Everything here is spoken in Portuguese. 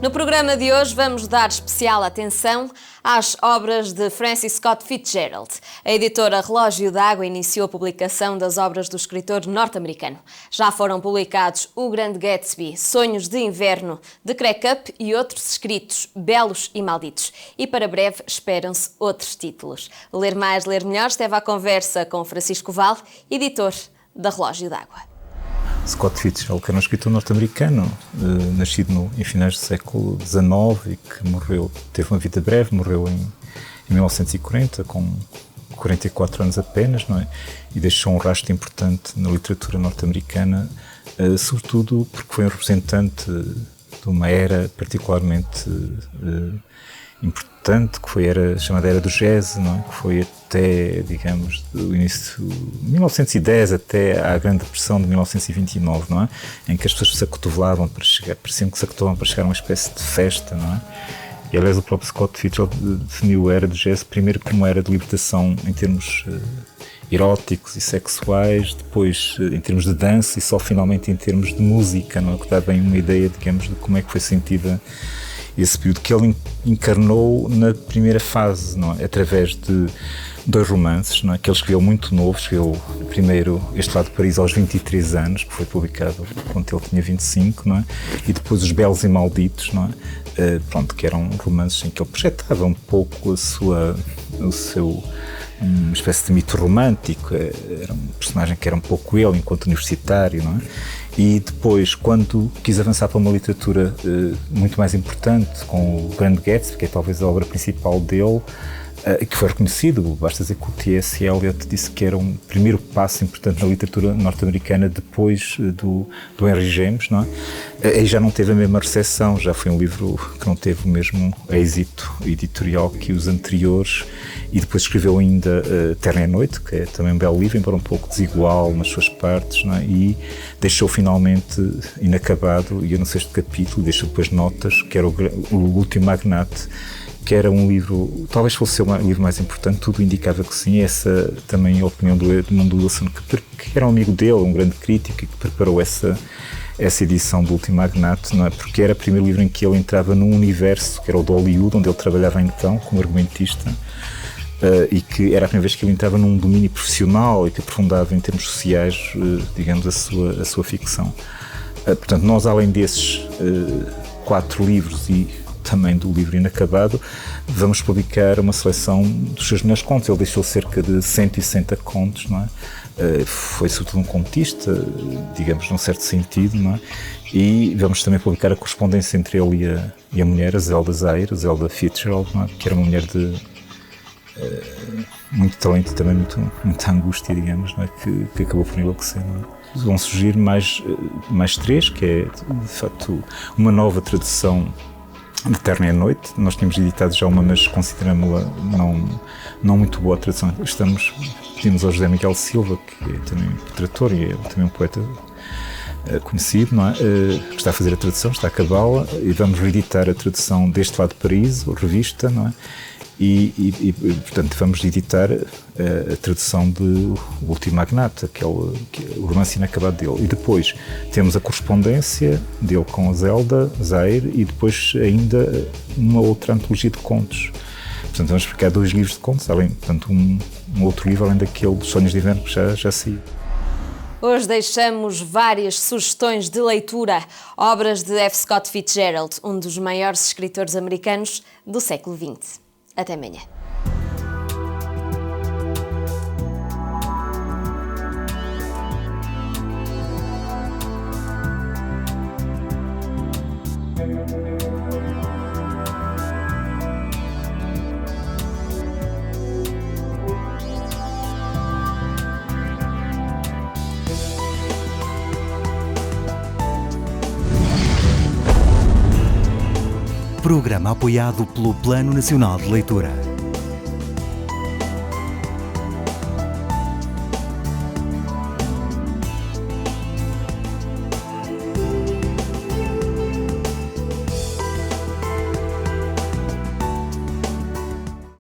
No programa de hoje vamos dar especial atenção às obras de Francis Scott Fitzgerald. A editora Relógio d'Água iniciou a publicação das obras do escritor norte-americano. Já foram publicados O Grande Gatsby, Sonhos de Inverno, The Crack-Up e outros escritos, Belos e Malditos. E para breve esperam-se outros títulos. Ler mais, ler melhor, esteve à conversa com Francisco Val, editor da Relógio d'Água. Scott Fitzgerald, que era um escritor norte-americano, nascido em finais do século XIX e que morreu, teve uma vida breve, morreu em 1940, com 44 anos apenas, não é? E deixou um rastro importante na literatura norte-americana, sobretudo porque foi um representante de uma era particularmente importante, que foi a chamada Era do Jazz, não é? Que foi até, digamos, do início de 1910 até à Grande Depressão de 1929, não é? Em que as pessoas se acotovelavam para chegar, pareciam que se acotovelavam para chegar a uma espécie de festa, não é? E, aliás, o próprio Scott Fitzgerald definiu a Era do Jazz primeiro como era de libertação em termos eróticos e sexuais, depois em termos de dança e só finalmente em termos de música, não é? Que dá bem uma ideia, digamos, de como é que foi sentida esse período que ele encarnou na primeira fase, não é? Através de dois romances, não é? Que ele escreveu muito novo, escreveu primeiro Este Lado de Paris aos 23 anos, que foi publicado quando ele tinha 25, não é? E depois Os Belos e Malditos, não é? Pronto, que eram romances em que ele projetava um pouco uma espécie de mito romântico, era um personagem que era um pouco ele enquanto universitário, não é? E depois, quando quis avançar para uma literatura muito mais importante, com o Grande Gatsby, que é talvez a obra principal dele, que foi reconhecido, basta dizer que o T.S. Eliot disse que era um primeiro passo importante na literatura norte-americana depois do Henry James, não é? Aí já não teve a mesma recepção, já foi um livro que não teve o mesmo êxito editorial que os anteriores, e depois escreveu ainda Terra e Noite, que é também um belo livro, embora um pouco desigual nas suas partes, não é? E deixou finalmente inacabado, e eu no 6º capítulo, deixou depois notas, que era o Último Magnate, que era um livro, talvez fosse o livro mais importante, tudo indicava que sim. Essa também é a opinião do Edmund Wilson, que era um amigo dele, um grande crítico, e que preparou essa edição do Último Magnate, não é? Porque era o primeiro livro em que ele entrava num universo, que era o de Hollywood, onde ele trabalhava então como argumentista, e que era a primeira vez que ele entrava num domínio profissional e que aprofundava em termos sociais, digamos, a sua ficção. Portanto, nós, além desses 4 livros e também do livro inacabado, vamos publicar uma seleção dos seus melhores contos. Ele deixou cerca de 160 contos, não é? Foi sobretudo um contista, digamos, num certo sentido, não é? E vamos também publicar a correspondência entre ele e a mulher, a Zelda Zaire, a Zelda Fitzgerald, não é? Que era uma mulher de muito talento e também muita angústia, digamos, não é? Que acabou por enlouquecer, não é? Vão surgir mais 3, que é, de facto, uma nova tradução de Terra e Noite. Nós tínhamos editado já uma, mas consideramos-la não muito boa a tradução. Pedimos ao José Miguel Silva, que é também tradutor e é também um poeta conhecido, não é? Que está a fazer a tradução, está a acabá-la, e vamos reeditar a tradução deste Lado de Paris, a revista, não é? E portanto, vamos editar a tradução de O Último Magnate, o romance inacabado dele. E depois temos a correspondência dele com a Zelda Zaire e depois ainda uma outra antologia de contos. Portanto, vamos publicar 2 livros de contos, portanto, um outro livro além daquele dos Sonhos de Inverno que já saiu. Hoje deixamos várias sugestões de leitura, obras de F. Scott Fitzgerald, um dos maiores escritores americanos do século XX. Até amanhã. Programa apoiado pelo Plano Nacional de Leitura.